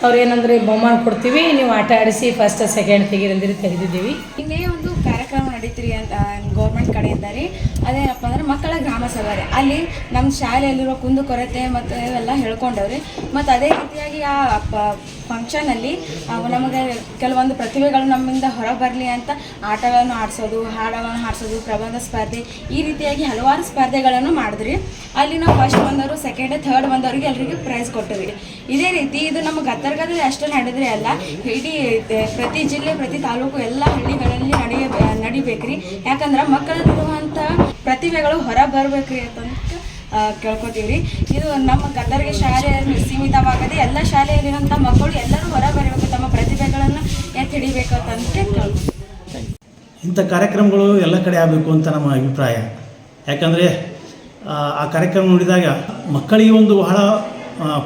ಅವ್ರು ಏನಂದ್ರೆ ಬಹುಮಾನ ಕೊಡ್ತೀವಿ, ನೀವು ಆಟ ಆಡಿಸಿ ಫಸ್ಟ್ ಸೆಕೆಂಡ್ ತೆಗೀರಂದಿರಿ, ತೆಗೆದಿದ್ದೀವಿ. ಇನ್ನೇ ಒಂದು ಕಾರ್ಯಕ್ರಮ ನಡೀತೀರಿ ಅಂತ ಗೌರ್ಮೆಂಟ್ ಕಡೆಯಿಂದ ರೀ. ಅದೇನಪ್ಪ ಅಂದ್ರೆ ಮಕ್ಕಳ ಗ್ರಾಮ ಸಭೆ ರೀ. ಅಲ್ಲಿ ನಮ್ಮ ಶಾಲೆಯಲ್ಲಿರೋ ಕುಂದುಕೊರತೆ ಮತ್ತು ಇವೆಲ್ಲ ಹೇಳ್ಕೊಂಡವ್ರಿ. ಮತ್ತು ಅದೇ ರೀತಿಯಾಗಿ ಆ ಫಂಕ್ಷನಲ್ಲಿ ನಮಗೆ ಕೆಲವೊಂದು ಪ್ರತಿಭೆಗಳು ನಮ್ಮಿಂದ ಹೊರ ಬರಲಿ ಅಂತ ಆಟಗಳನ್ನು ಆಡಿಸೋದು, ಹಾಡಗಳನ್ನು ಹಾಡಿಸೋದು, ಪ್ರಬಂಧ ಸ್ಪರ್ಧೆ ಈ ರೀತಿಯಾಗಿ ಹಲವಾರು ಸ್ಪರ್ಧೆಗಳನ್ನು ಮಾಡಿದ್ರಿ. ಅಲ್ಲಿ ನಾವು ಫಸ್ಟ್ ಬಂದವರು, ಸೆಕೆಂಡ್, ಥರ್ಡ್ ಬಂದವರಿಗೆ ಎಲ್ಲರಿಗೂ ಪ್ರೈಸ್ ಕೊಟ್ಟಿವಿ. ಇದೇ ರೀತಿ ಇದು ನಮ್ಮ ಗತ್ತರ್ಗದಲ್ಲಿ ಅಷ್ಟೇ ನಡೆದ್ರೆ ಅಲ್ಲ, ಇಡೀ ಪ್ರತಿ ಜಿಲ್ಲೆ ಪ್ರತಿ ತಾಲೂಕು ಎಲ್ಲ ಹಳ್ಳಿಗಳಲ್ಲಿ ನಡಿಬೇಕ್ರಿ. ಯಾಕಂದ್ರೆ ಮಕ್ಕಳಲ್ಲಿರುವಂಥ ಪ್ರತಿಭೆಗಳು ಹೊರ ಬರ್ಬೇಕ್ರಿ ಅಂತ ಕೇಳ್ಕೊತೀವ್ರಿ. ಇದು ನಮ್ಮ ಗದರ್ಗೆ ಶಾಲೆಯಲ್ಲಿ ಸೀಮಿತವಾಗದೆ ಎಲ್ಲ ಶಾಲೆಯಲ್ಲಿರುವಂಥ ಮಕ್ಕಳು ಎಲ್ಲರೂ ಹೊರ ಬರಬೇಕು, ತಮ್ಮ ಪ್ರತಿಭೆಗಳನ್ನು ಎತ್ತಿ ಹಿಡಿಬೇಕು ಅಂತ ಕೇಳ್ಕೊತೀವಿ. ಇಂಥ ಕಾರ್ಯಕ್ರಮಗಳು ಎಲ್ಲ ಕಡೆ ಆಗಬೇಕು ಅಂತ ನಮ್ಮ ಅಭಿಪ್ರಾಯ. ಯಾಕಂದರೆ ಆ ಕಾರ್ಯಕ್ರಮ ನೋಡಿದಾಗ ಮಕ್ಕಳಿಗೆ ಒಂದು ಬಹಳ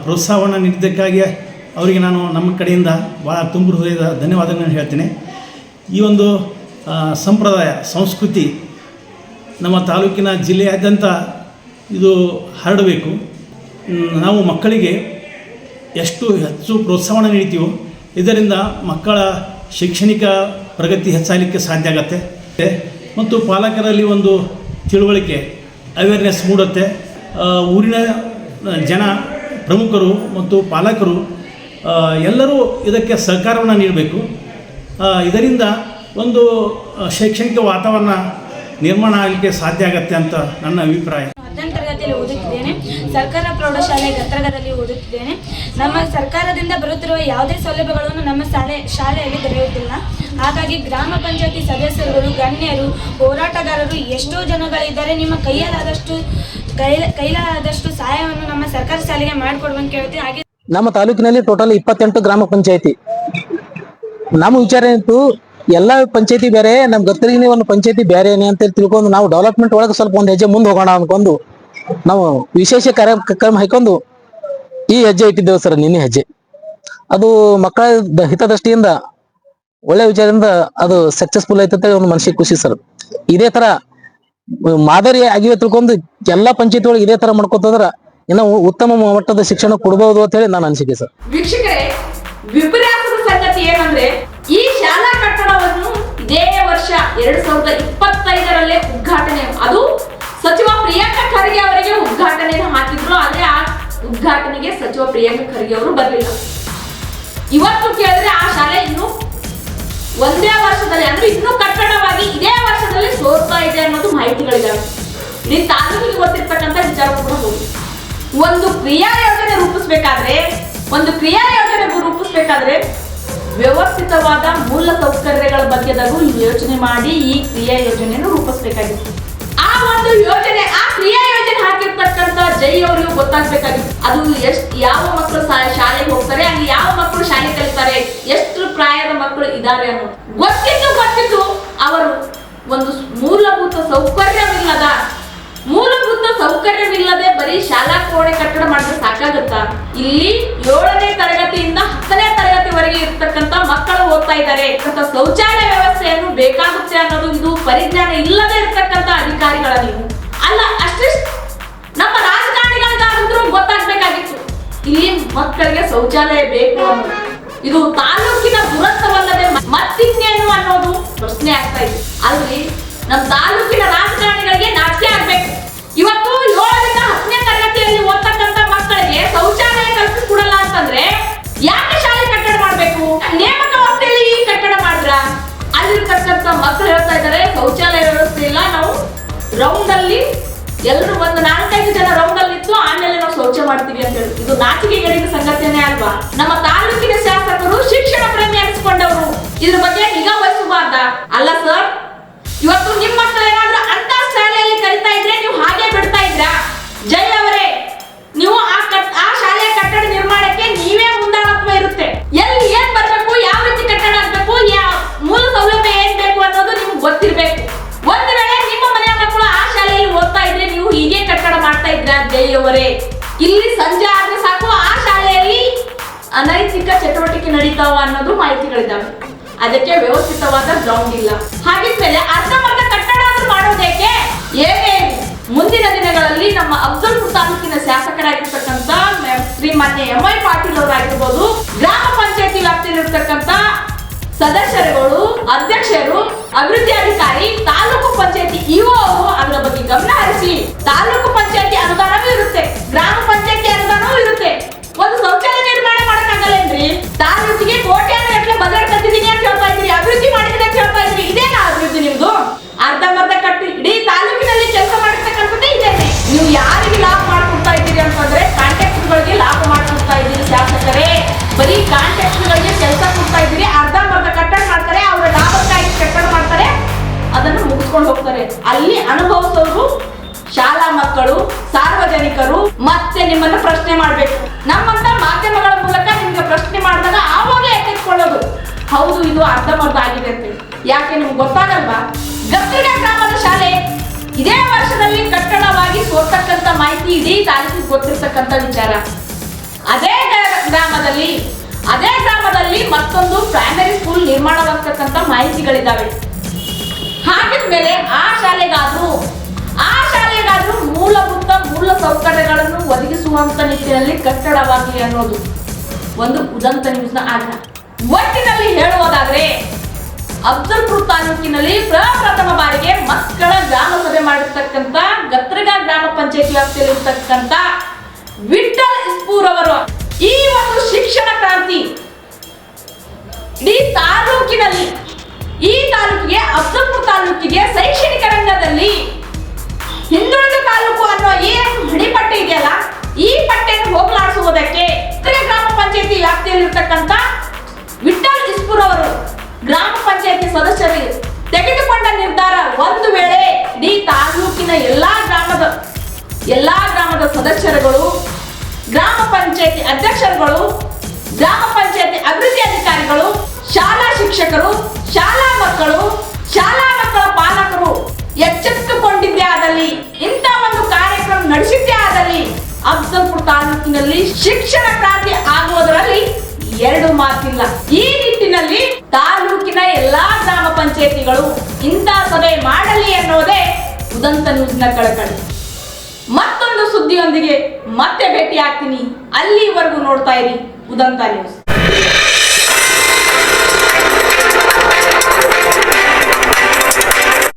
ಪ್ರೋತ್ಸಾಹವನ್ನು ನೀಡಿದ್ದಕ್ಕಾಗಿ ಅವರಿಗೆ ನಾನು ನಮ್ಮ ಕಡೆಯಿಂದ ಭಾಳ ತುಂಬ ಹೃದಯದ ಧನ್ಯವಾದಗಳನ್ನು ಹೇಳ್ತೀನಿ. ಈ ಒಂದು ಸಂಪ್ರದಾಯ ಸಂಸ್ಕೃತಿ ನಮ್ಮ ತಾಲೂಕಿನ ಜಿಲ್ಲೆಯಾದ್ಯಂತ ಇದು ಹರಡಬೇಕು. ನಾವು ಮಕ್ಕಳಿಗೆ ಎಷ್ಟು ಹೆಚ್ಚು ಪ್ರೋತ್ಸಾಹವನ್ನು ನೀಡ್ತೀವೋ ಇದರಿಂದ ಮಕ್ಕಳ ಶೈಕ್ಷಣಿಕ ಪ್ರಗತಿ ಹೆಚ್ಚಾಗಲಿಕ್ಕೆ ಸಾಧ್ಯ ಆಗತ್ತೆ ಮತ್ತು ಪಾಲಕರಲ್ಲಿ ಒಂದು ತಿಳುವಳಿಕೆ ಅವೇರ್ನೆಸ್ ಮೂಡುತ್ತೆ. ಊರಿನ ಜನ, ಪ್ರಮುಖರು ಮತ್ತು ಪಾಲಕರು ಎಲ್ಲರೂ ಇದಕ್ಕೆ ಸಹಕಾರವನ್ನು ನೀಡಬೇಕು. ಇದರಿಂದ ಒಂದು ಶೈಕ್ಷಣಿಕ ವಾತಾವರಣ ನಿರ್ಮಾಣ ಆಗಲಿಕ್ಕೆ ಸಾಧ್ಯ ಆಗತ್ತೆ ಅಂತ ನನ್ನ ಅಭಿಪ್ರಾಯ. 10ನೇ ತರಗತಿಯಲ್ಲಿ ಓದುತ್ತಿದ್ದೇನೆ. ಸರ್ಕಾರ ಪ್ರೌಢಶಾಲೆ ಗತ್ರಗದಲ್ಲಿ ಓದುತ್ತಿದ್ದೇನೆ. ನಮ್ಮ ಸರ್ಕಾರದಿಂದ ಬರುತ್ತಿರುವ ಯಾವುದೇ ಸೌಲಭ್ಯಗಳನ್ನು ನಮ್ಮ ಶಾಲೆಯಲ್ಲಿ ದೊರೆಯುತ್ತಿಲ್ಲ. ಹಾಗಾಗಿ ಗ್ರಾಮ ಪಂಚಾಯತಿ ಸದಸ್ಯರುಗಳು, ಗಣ್ಯರು, ಹೋರಾಟಗಾರರು ಎಷ್ಟೋ ಜನಗಳಿದ್ದಾರೆ. ನಿಮ್ಮ ಕೈಲಾದಷ್ಟು ಸಹಾಯವನ್ನು ನಮ್ಮ ಸರ್ಕಾರಿ ಶಾಲೆಗೆ ಮಾಡಿಕೊಡುವಂತ ಕೇಳ್ತೀವಿ. ಹಾಗೆ ನಮ್ಮ ತಾಲೂಕಿನಲ್ಲಿ ಟೋಟಲ್ 28 ಗ್ರಾಮ ಪಂಚಾಯತಿ. ನಮ್ಮ ವಿಚಾರ ಏನಿತ್ತು, ಎಲ್ಲ ಪಂಚಾಯತಿ ಬೇರೆ, ನಮ್ಮ ಗತ್ತರಿಗೆ ಒಂದು ಪಂಚಾಯತಿ ಬೇರೆ ಅಂತ ತಿಳ್ಕೊಂಡು ನಾವು ಡೆವಲಪ್ಮೆಂಟ್ ಒಳಗೆ ಸ್ವಲ್ಪ ಒಂದು ಹೆಜ್ಜೆ ಮುಂದೆ ಹೋಗೋಣ ಅನ್ಕೊಂಡು ನಾವು ವಿಶೇಷ ಕಾರ್ಯಕ್ರಮ ಹಾಕೊಂಡು ಈ ಹೆಜ್ಜೆ ಇಟ್ಟಿದ್ದೇವೆ ಸರ್. ನಿನ್ನೆ ಹೆಜ್ಜೆ ಅದು ಮಕ್ಕಳ ಹಿತದೃಷ್ಟಿಯಿಂದ ಒಳ್ಳೆ ವಿಚಾರದಿಂದ ಅದು ಸಕ್ಸಸ್ಫುಲ್ ಆಯ್ತಂತ ಒಂದು ಮನಸ್ಸಿಗೆ ಖುಷಿ ಸರ್. ಇದೇ ತರ ಮಾದರಿ ಆಗಿವೆ ತಿಳ್ಕೊಂಡು ಎಲ್ಲಾ ಪಂಚಾಯತಿ ಒಳಗೆ ಇದೇ ತರ ಮಾಡ್ಕೋತಂದ್ರ ಇನ್ನು ಉತ್ತಮ ಮಟ್ಟದ ಶಿಕ್ಷಣ ಕೊಡಬಹುದು ಅಂತ ಹೇಳಿ ನಾನು ಅನಿಸಿಕೆ ಸರ್. ವೀಕ್ಷಕರೇ, ವಿಪರ್ಯಾಸದ ಸಂಗತಿ ಏನಂದ್ರೆ ಈ ಶಾಲಾ ಕಟ್ಟಡವನ್ನು ಇದೇ ವರ್ಷ 2025 ಉದ್ಘಾಟನೆ, ಅದು ಸಚಿವ ಪ್ರಿಯಾಂಕ ಖರ್ಗೆ ಅವರಿಗೆ ಉದ್ಘಾಟನೆಯನ್ನು ಹಾಕಿದ್ರು. ಆದ್ರೆ ಆ ಉದ್ಘಾಟನೆಗೆ ಸಚಿವ ಪ್ರಿಯಾಂಕ ಖರ್ಗೆ ಅವರು ಬರಲಿಲ್ಲ. ಇವತ್ತು ಕೇಳಿದ್ರೆ ಆ ಶಾಲೆ ಇನ್ನು ಒಂದೇ ವರ್ಷದಲ್ಲಿ, ಅಂದ್ರೆ ಇನ್ನೂ ಕಟ್ಟಡವಾಗಿ ಇದೇ ವರ್ಷದಲ್ಲಿ ಸೋರ್ತಾ ಇದೆ ಅನ್ನೋದು ಮಾಹಿತಿಗಳಿದಾವೆ. ಇಡೀ ತಾಲೂಕಿಗೆ ಗೊತ್ತಿರ್ತಕ್ಕಂಥ ವಿಚಾರ ಕೂಡ ಹೋಗಿ ಒಂದು ಕ್ರಿಯಾ ಯೋಜನೆ ರೂಪಿಸಬೇಕಾದ್ರೆ ವ್ಯವಸ್ಥಿತವಾದ ಮೂಲ ಸೌಕರ್ಯಗಳ ಬಗ್ಗೆದಾಗೂ ಯೋಚನೆ ಮಾಡಿ ಈ ಕ್ರಿಯಾ ಯೋಜನೆಯನ್ನು ರೂಪಿಸಬೇಕಾಗಿತ್ತು. ಆ ಒಂದು ಯೋಜನೆ, ಆ ಕ್ರಿಯಾ ಯೋಜನೆ ಹಾಕಿರ್ತಕ್ಕಂಥ ಜೈ ಅವರಿಗೂ ಗೊತ್ತಾಗ್ಬೇಕಾಗಿತ್ತು. ಅದು ಯಾವ ಮಕ್ಕಳು ಶಾಲೆಗೆ ಹೋಗ್ತಾರೆ, ಅಲ್ಲಿ ಯಾವ ಮಕ್ಕಳು ಶಾಲೆ ಕಲಿತಾರೆ, ಎಷ್ಟು ಪ್ರಾಯದ ಮಕ್ಕಳು ಇದ್ದಾರೆ ಅನ್ನೋದು ಗೊತ್ತಿದ್ದು ಅವರು ಒಂದು ಮೂಲಭೂತ ಸೌಕರ್ಯವಿಲ್ಲದೆ ಬರೀ ಶಾಲಾ ಕೋಣೆ ಕಟ್ಟಡ ಮಾಡಿದ್ರೆ ಸಾಕಾಗುತ್ತಾ? ಇಲ್ಲಿ 7ನೇ ತರಗತಿಯಿಂದ 10ನೇ ತರಗತಿವರೆಗೆ ಇರ್ತಕ್ಕಂಥ ಮಕ್ಕಳು ಓದ್ತಾ ಇದ್ದಾರೆ. ಶೌಚಾಲಯ ವ್ಯವಸ್ಥೆಯನ್ನು ಬೇಕಾಗುತ್ತೆ ಅನ್ನೋದು ಇದು ಪರಿಜ್ಞಾನ ಇಲ್ಲದೆ ಇರ್ತಕ್ಕಂಥ ಅಧಿಕಾರಿಗಳ ನೀವು ಅಲ್ಲ. ಅಷ್ಟೇ ನಮ್ಮ ರಾಜಕಾರಣಿಗಳಿಗಾದ್ರೂ ಗೊತ್ತಾಗ್ಬೇಕಾಗಿತ್ತು ಇಲ್ಲಿ ಮಕ್ಕಳಿಗೆ ಶೌಚಾಲಯ ಬೇಕು ಅನ್ನೋದು. ಇದು ತಾಲೂಕಿನ ದುರಂತವಲ್ಲದೆ ಮತ್ತಿನ್ನೇನು ಅನ್ನೋದು ಪ್ರಶ್ನೆ ಆಗ್ತಾ ಇದೆ ಅಲ್ರಿ. ನಮ್ಮ ತಾಲೂಕಿನ ರಾಜಕಾರಣಿಗಳಿಗೆ ನಾಚಿಕೆ ಆಗ್ಬೇಕು. ಇವತ್ತು 7ರಿಂದ 10ನೇ ತರಗತಿಯಲ್ಲಿ ಓದ್ತಕ್ಕಂಥ ಮಕ್ಕಳಿಗೆ ಶೌಚಾಲಯ ಕಲ್ಪಿಸಿಕೊಡಲ್ಲ ಅಂತಂದ್ರೆ ಯಾಕೆ ಶಾಲೆ ಕಟ್ಟಡ ಮಾಡ್ಬೇಕು? ನೇಮಕ ವ್ಯವಸ್ಥೆಯಲ್ಲಿ ಈ ಕಟ್ಟಡ ಮಾಡಿದ್ರ ಅಲ್ಲಿರ್ತಕ್ಕಂಥ ಮಕ್ಕಳು ಹೇಳ್ತಾ ಇದ್ದಾರೆ ಶೌಚಾಲಯ ವ್ಯವಸ್ಥೆ ಇಲ್ಲ, ನಾವು ರೌಂಡ್ ಅಲ್ಲಿ ಎಲ್ಲರೂ ಒಂದು 4-5 ಜನ ರೌಂಡ್ ಅಲ್ಲಿ ಇತ್ತು, ಆಮೇಲೆ ನಾವು ಶೌಚ ಮಾಡ್ತೀವಿ ಅಂತ ಹೇಳಿ. ಇದು ನಾಚಿಕೆಗೇಡಿನ ಸಂಗತಿನೇ ಅಲ್ವಾ? ನಮ್ಮ ತಾಲೂಕಿನ ಶಾಸಕರು ಶಿಕ್ಷಣ ಪ್ರೇಮಿ ಅನಿಸ್ಕೊಂಡವರು ಇದ್ರ ಬಗ್ಗೆ ನಿಗಾ ವಹಿಸಬಾರ್ದ? ಅಲ್ಲ ಸರ್, ಇವತ್ತು ನಿಮ್ಮ ಮಕ್ಕಳು ಏನಾದ್ರೂ ಅಂತ ಶಾಲೆಯಲ್ಲಿ ಕಲಿತಾ ಇದ್ರೆ ನೀವು ಹಾಗೆ ಬಿಡ್ತಾ ಇದ್ರಾ? ಜೈ ಅವರೇ, ನೀವು ಆ ಶಾಲೆಯ ಕಟ್ಟಡ ನಿರ್ಮಾಣಕ್ಕೆ ನೀವೇ ಮುಂದಾಳತ್ವ ಇರುತ್ತೆ. ಎಲ್ಲಿ ಏನ್ ಬರ್ಬೇಕು, ಯಾವ ರೀತಿ ಕಟ್ಟಡ ಆಗ್ಬೇಕು, ಮೂಲ ಸೌಲಭ್ಯ ಏನ್ ಬೇಕು ಅನ್ನೋದು ನಿಮ್ಗೆ ಗೊತ್ತಿರ್ಬೇಕು. ಒಂದು ವೇಳೆ ನಿಮ್ಮ ಮನೆಯ ಮಕ್ಕಳು ಆ ಶಾಲೆಯಲ್ಲಿ ಓದ್ತಾ ಇದ್ರೆ ನೀವು ಹೀಗೆ ಕಟ್ಟಡ ಮಾಡ್ತಾ ಇದ್ರ? ಜೈ ಅವರೇ, ಇಲ್ಲಿ ಸಂಜೆ ಆದ್ರೆ ಸಾಕು ಆ ಶಾಲೆಯಲ್ಲಿ ಅನೈತಿಕ ಚಟುವಟಿಕೆ ನಡೀತಾವ ಅನ್ನೋದು ಮಾಹಿತಿಗಳಿದ್ದಾವೆ. ಅದಕ್ಕೆ ವ್ಯವಸ್ಥಿತವಾದ ಗ್ರೌಂಡ್ ಇಲ್ಲ. ಹಾಗಿದ್ಮೇಲೆ ಅರ್ಧಂಬರ್ಧ ಕಟ್ಟಡ ಮಾಡೋದೇಕೆ? ಹೇಗೆ ಮುಂದಿನ ದಿನಗಳಲ್ಲಿ ನಮ್ಮ ಅಫಜಲ್ಪುರ ತಾಲೂಕಿನ ಶಾಸಕರಾಗಿರ್ತಕ್ಕಂಥ ಶ್ರೀಮಾನ್ಯ MI ಪಾಟೀಲ್ ಅವರಾಗಿರ್ಬೋದು, ಗ್ರಾಮ ಪಂಚಾಯತಿ ವ್ಯಾಪ್ತಿಯಲ್ಲಿರ್ತಕ್ಕಂಥ ಸದಸ್ಯರುಗಳು, ಅಧ್ಯಕ್ಷರು, ಅಭಿವೃದ್ಧಿ ಅಧಿಕಾರಿ, ತಾಲೂಕು ಪಂಚಾಯತಿ ಇಒ ಅವರು ಅದರ ಬಗ್ಗೆ ಗಮನ ಹರಿಸಿ ತಾಲೂಕು ಪಂಚಾಯತಿ ಅನುದಾನವೂ ಇರುತ್ತೆ, ಗ್ರಾಮ ಪಂಚಾಯತಿ ಅನುದಾನವೂ ಇರುತ್ತೆ. ಒಂದು ಶೌಚಾಲಯ ನಿರ್ಮಾಣ ಮಾಡಕ್ಕಾಗಲ್ಲೇನ್ರಿ? ತಾಲೂಕಿಗೆ ಕೋಟ್ಯಾಂತರ ಬಜೆಟ್ ತಂದಿದ್ದೀನಿ ಅಂತ ಹೇಳ್ತಾ ಇದ್ದೀರಿ, ಅಭಿವೃದ್ಧಿ ಮಾಡಿದ್ರೆ ಅಂತ ಹೇಳ್ತಾ ಇದ್ದೀರಿ. ಇದೇನಾ ಅಭಿವೃದ್ಧಿ ನಿಮ್ದು? ಅರ್ಧಂಬರ್ಧ ಕಟ್ಟಿ ಇಡೀ ತಾಲೂಕಿನಲ್ಲಿ ಕೆಲಸ ಮಾಡಿರ್ತಕ್ಕಂಥದ್ದೇ ಇದೇನೆ. ನೀವು ಯಾರಿಗೆ ಲಾಭ ಮಾಡ್ಕೊಡ್ತಾ ಇದ್ದೀರಿ ಅಂತಂದ್ರೆ ಕಾಂಟ್ರಾಕ್ಟರ್ಗಳಿಗೆ ಲಾಭ ಮಾಡ್ಕೊಡ್ತಾ ಇದ್ದೀರಿ ಶಾಸಕರೇ. ಬರೀ ಕಾಂಟ್ರಾಕ್ಟರ್ಗಳಿಗೆ ಕೆಲಸ ಕೊಡ್ತಾ ಇದ್ದೀರಿ, ಅರ್ಧಂಬರ್ಧ ಕಟ್ಟಡ ಮಾಡ್ತಾರೆ, ಅವರ ಲಾಭಕ್ಕಾಗಿ ಕಟ್ಟಡ ಮಾಡ್ತಾರೆ, ಅದನ್ನು ಮುಗಿಸ್ಕೊಂಡು ಹೋಗ್ತಾರೆ. ಅಲ್ಲಿ ಅನುಭವಿಸೋರು ಶಾಲಾ ಮಕ್ಕಳು, ಸಾರ್ವಜನಿಕರು ಮತ್ತೆ ನಿಮ್ಮನ್ನ ಪ್ರಶ್ನೆ ಮಾಡ್ಬೇಕು. ನಮ್ಮಂತ ಮಾಧ್ಯಮಗಳ ಮೂಲಕ ನಿಮ್ಗೆ ಪ್ರಶ್ನೆ ಮಾಡಿದಾಗ ಆವಾಗಲೇ ಎಚ್ಚೆತ್ಕೊಳ್ಳೋದು, ಹೌದು ಇದು ಅರ್ಧಂಬರ್ಧ ಆಗಿದೆ ಅಂತ. ಯಾಕೆ ನಿಮ್ಗೆ ಗೊತ್ತಾಗಲ್ವಾ? ಗತ್ತರ್ಗ ಗ್ರಾಮದ ಶಾಲೆ ಇದೇ ವರ್ಷದಲ್ಲಿ ಕಟ್ಟಡವಾಗಿ ಸೋರ್ತಕ್ಕಂಥ ಮಾಹಿತಿ ಇಡೀ ತಾಲೂಕಿಗೆ ಗೊತ್ತಿರ್ತಕ್ಕಂಥ ವಿಚಾರ. ಅದೇ ಗ್ರಾಮದಲ್ಲಿ ಮತ್ತೊಂದು ಪ್ರೈಮರಿ ಸ್ಕೂಲ್ ನಿರ್ಮಾಣವಾಗ್ತಕ್ಕಂಥ ಮಾಹಿತಿಗಳಿದ್ದಾವೆ. ಹಾಗಿದ್ಮೇಲೆ ಆ ಶಾಲೆಗಾದ್ರೂ ಮೂಲ ಸೌಕರ್ಯಗಳನ್ನು ಒದಗಿಸುವಂತ ನಿಟ್ಟಿನಲ್ಲಿ ಕಟ್ಟಡವಾಗಲಿ ಅನ್ನೋದು ಒಂದು ಉದಂತ ನ್ಯೂಸ್ನ ಆಗ್ರಹ. ಒಟ್ಟಿನಲ್ಲಿ ಹೇಳುವುದಾದ್ರೆ ಅಫಜಲ್ಪುರ ತಾಲೂಕಿನಲ್ಲಿ ಪ್ರಪ್ರಥಮ ಬಾರಿಗೆ ಮಕ್ಕಳ ಗ್ರಾಮ ಸಭೆ ಮಾಡಿರ್ತಕ್ಕಂಥ ಗತ್ತರ್ಗ ಗ್ರಾಮ ಪಂಚಾಯತಿ ವ್ಯಾಪ್ತಿಯಲ್ಲಿರ್ತಕ್ಕಂಥ ವಿಠಲ್ ಇಸ್ಪೂರ್ ಅವರು ಈ ಒಂದು ಶಿಕ್ಷಣ ಕ್ರಾಂತಿ ಇಡೀ ತಾಲೂಕಿನಲ್ಲಿ, ಈ ತಾಲೂಕಿಗೆ ಅಫಜಲ್ಪುರ ತಾಲೂಕಿಗೆ ಶೈಕ್ಷಣಿಕ ರಂಗದಲ್ಲಿ ಹಿಂದುಳಿದ ತಾಲೂಕು ಅನ್ನೋ ಏನು ಹಡಿಪಟ್ಟಿ ಇದೆಯಲ್ಲ ಈ ಪಟ್ಟೆಯನ್ನು ಹೋಗಲಾಡಿಸುವುದಕ್ಕೆ ಗ್ರಾಮ ಪಂಚಾಯತಿ ವ್ಯಾಪ್ತಿಯಲ್ಲಿರ್ತಕ್ಕಂಥ ವಿಠಲ್ ಇಸ್ಪುರ್ ಅವರು ಗ್ರಾಮ ಪಂಚಾಯತಿ ಸದಸ್ಯರು ತೆಗೆದುಕೊಂಡ ನಿರ್ಧಾರ, ಒಂದು ವೇಳೆ ಈ ತಾಲೂಕಿನ ಎಲ್ಲಾ ಗ್ರಾಮದ ಸದಸ್ಯರುಗಳು, ಗ್ರಾಮ ಪಂಚಾಯತಿ ಅಧ್ಯಕ್ಷರುಗಳು, ಗ್ರಾಮ ಪಂಚಾಯತಿ ಅಭಿವೃದ್ಧಿ ಅಧಿಕಾರಿಗಳು, ಶಾಲಾ ಶಿಕ್ಷಕರು, ಶಾಲಾ ಮಕ್ಕಳ ಪಾಲಕರು ಎಚ್ಚೆತ್ತುಕೊಂಡಿದ್ದೇ ಆದಲ್ಲಿ, ಇಂಥ ಒಂದು ಕಾರ್ಯಕ್ರಮ ನಡೆಸಿದ್ದೇ ಆದಲ್ಲಿ ಅಫ್ಜಲ್ಪುರ ತಾಲೂಕಿನಲ್ಲಿ ಶಿಕ್ಷಣ ಕ್ರಾಂತಿ ಆಗುವುದರಲ್ಲಿ ಎರಡು ಮಾತಿಲ್ಲ. ಈ ನಿಟ್ಟಿನಲ್ಲಿ ತಾಲೂಕಿನ ಎಲ್ಲಾ ಗ್ರಾಮ ಪಂಚಾಯತಿಗಳು ಇಂಥ ಸಭೆ ಮಾಡಲಿ ಎನ್ನುವುದೇ ಉದಂತ ನ್ಯೂಸ್ನ ಕಳಕಳಿ. ಮತ್ತೊಂದು ಸುದ್ದಿಯೊಂದಿಗೆ ಮತ್ತೆ ಭೇಟಿ ಆಗ್ತೀನಿ. ಅಲ್ಲಿವರೆಗೂ ನೋಡ್ತಾ ಇರಿ ಉದಂತ ನ್ಯೂಸ್.